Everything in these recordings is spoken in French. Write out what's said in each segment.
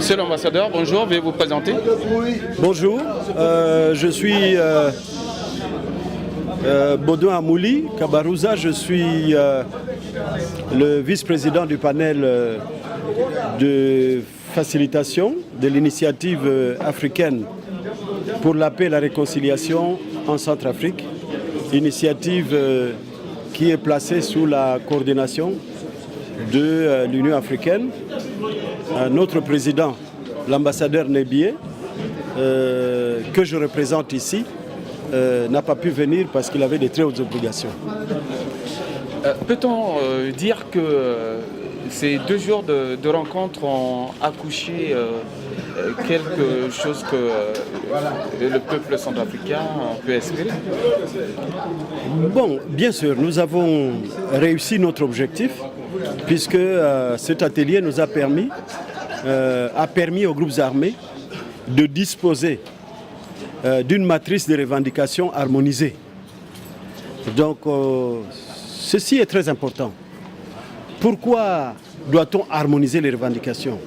Monsieur l'ambassadeur, bonjour, veuillez vous présenter. Bonjour, je suis Baudouin Amouli Kabarouza, je suis le vice-président du panel de facilitation de l'initiative africaine pour la paix et la réconciliation en Centrafrique, initiative qui est placée sous la coordination de l'Union africaine. Notre président, l'ambassadeur Nebié, que je représente ici, n'a pas pu venir parce qu'il avait de très hautes obligations. Peut-on dire que ces 2 jours de rencontre ont accouché quelque chose que le peuple centrafricain peut espérer? Bon, bien sûr, nous avons réussi notre objectif puisque cet atelier nous a permis aux groupes armés de disposer d'une matrice de revendications harmonisée. Donc, ceci est très important. Pourquoi doit-on harmoniser les revendications?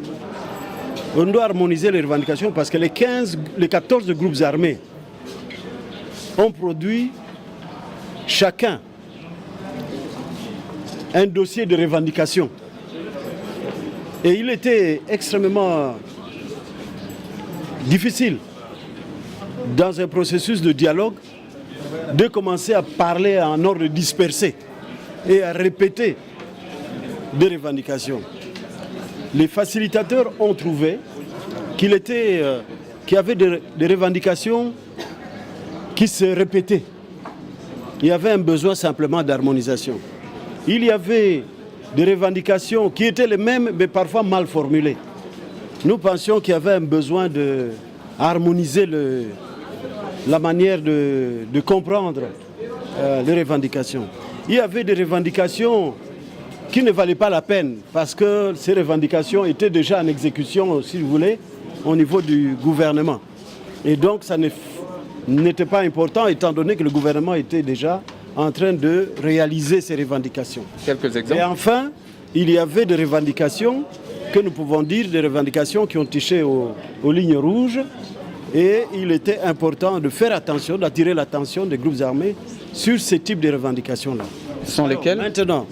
On doit harmoniser les revendications parce que les 14 groupes armés ont produit chacun un dossier de revendication. Et il était extrêmement difficile, dans un processus de dialogue, de commencer à parler en ordre dispersé et à répéter des revendications. Les facilitateurs ont trouvé qu'il y avait des revendications qui se répétaient. Il y avait un besoin simplement d'harmonisation. Il y avait des revendications qui étaient les mêmes, mais parfois mal formulées. Nous pensions qu'il y avait un besoin de harmoniser la manière de comprendre les revendications. Il y avait des revendications qui ne valaient pas la peine parce que ces revendications étaient déjà en exécution, si vous voulez, au niveau du gouvernement. Et donc ça n'était pas important étant donné que le gouvernement était déjà en train de réaliser ces revendications. Quelques exemples. Et enfin, il y avait des revendications que nous pouvons dire des revendications qui ont touché aux lignes rouges. Et il était important de faire attention, d'attirer l'attention des groupes armés sur ce type de revendications-là. Ce sont lesquelles? Maintenant,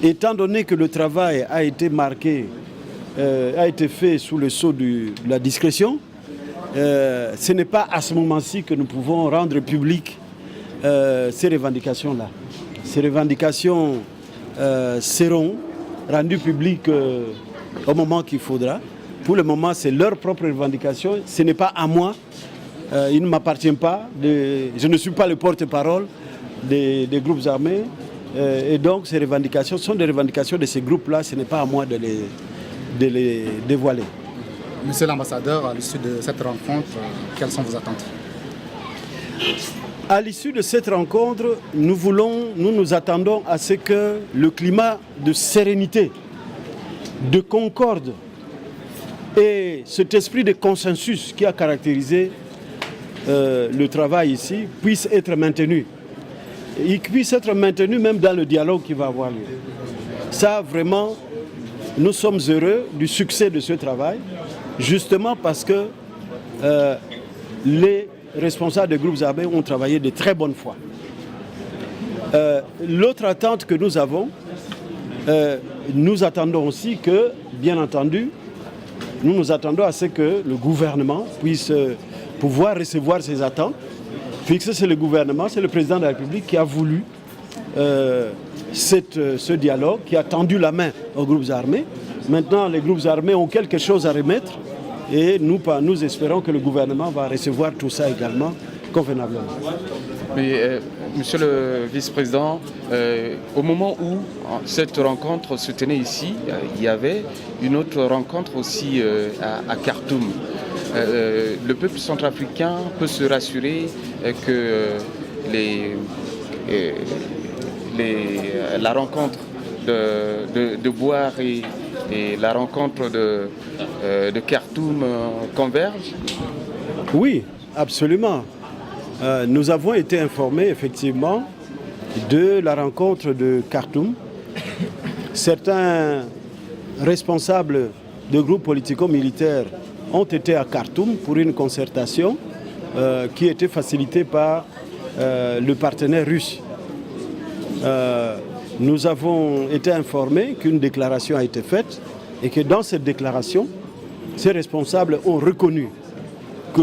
étant donné que le travail a été marqué, a été fait sous le sceau de la discrétion, ce n'est pas à ce moment-ci que nous pouvons rendre public ces revendications-là. Ces revendications seront rendues publiques au moment qu'il faudra. Pour le moment, c'est leur propre revendication. Ce n'est pas à moi. Il ne m'appartient pas. Je ne suis pas le porte-parole des groupes armés. Et donc, ces revendications sont des revendications de ces groupes-là. Ce n'est pas à moi de les dévoiler. Monsieur l'ambassadeur, à l'issue de cette rencontre, quelles sont vos attentes? À l'issue de cette rencontre, nous nous attendons à ce que le climat de sérénité, de concorde et cet esprit de consensus qui a caractérisé le travail ici puisse être maintenu. Il puisse être maintenu même dans le dialogue qui va avoir lieu. Ça, vraiment, nous sommes heureux du succès de ce travail, justement parce que les responsables des groupes armés ont travaillé de très bonne foi. L'autre attente que nous avons, nous attendons aussi que, bien entendu, nous attendons à ce que le gouvernement puisse pouvoir recevoir ces attentes, puisque c'est le gouvernement, c'est le président de la République qui a voulu ce dialogue, qui a tendu la main aux groupes armés. Maintenant, les groupes armés ont quelque chose à remettre et nous espérons que le gouvernement va recevoir tout ça également convenablement. Mais, monsieur le vice-président, au moment où cette rencontre se tenait ici, il y avait une autre rencontre aussi à Khartoum. Le peuple centrafricain peut se rassurer que la rencontre de Boire et la rencontre de Khartoum convergent? Oui, absolument. Nous avons été informés effectivement de la rencontre de Khartoum. Certains responsables de groupes politico-militaires ont été à Khartoum pour une concertation qui était facilitée par le partenaire russe. Nous avons été informés qu'une déclaration a été faite et que dans cette déclaration, ces responsables ont reconnu que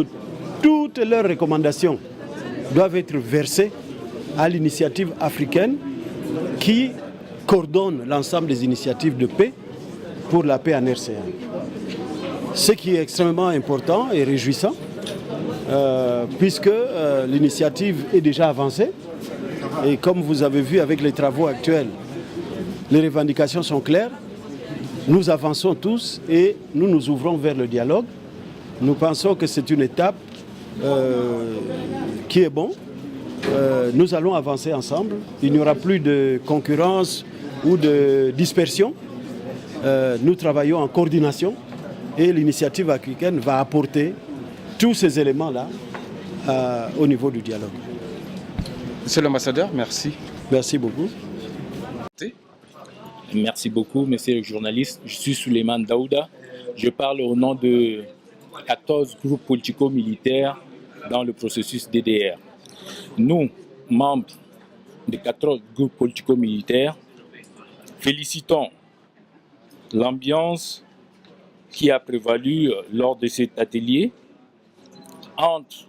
toutes leurs recommandations doivent être versées à l'initiative africaine qui coordonne l'ensemble des initiatives de paix pour la paix en RCA. Ce qui est extrêmement important et réjouissant, puisque l'initiative est déjà avancée. Et comme vous avez vu avec les travaux actuels, les revendications sont claires. Nous avançons tous et nous nous ouvrons vers le dialogue. Nous pensons que c'est une étape qui est bonne. Nous allons avancer ensemble. Il n'y aura plus de concurrence ou de dispersion. Nous travaillons en coordination et l'initiative africaine va apporter tous ces éléments-là au niveau du dialogue. Monsieur l'ambassadeur, merci. Merci beaucoup. Merci beaucoup, monsieur le journaliste. Je suis Souleymane Daouda. Je parle au nom de 14 groupes politico-militaires dans le processus DDR. Nous, membres des 14 groupes politico-militaires, félicitons l'ambiance qui a prévalu lors de cet atelier entre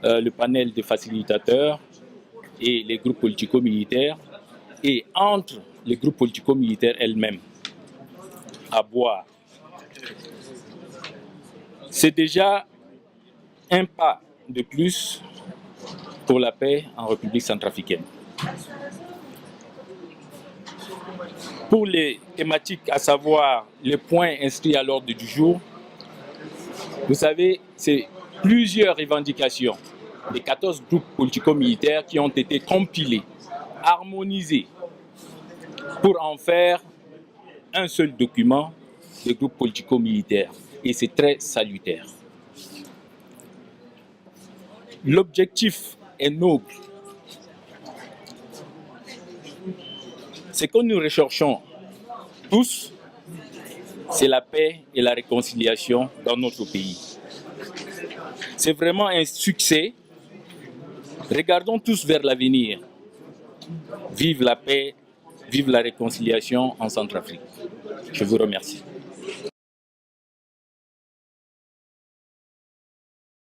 le panel des facilitateurs et les groupes politico-militaires et entre les groupes politico-militaires elles-mêmes à boire. C'est déjà un pas de plus pour la paix en République centrafricaine. Pour les thématiques, à savoir les points inscrits à l'ordre du jour, vous savez, c'est plusieurs revendications des 14 groupes politico-militaires qui ont été compilés, harmonisés, pour en faire un seul document des groupes politico-militaires. Et c'est très salutaire. L'objectif est noble. Ce que nous recherchons tous, c'est la paix et la réconciliation dans notre pays. C'est vraiment un succès. Regardons tous vers l'avenir. Vive la paix, vive la réconciliation en Centrafrique. Je vous remercie.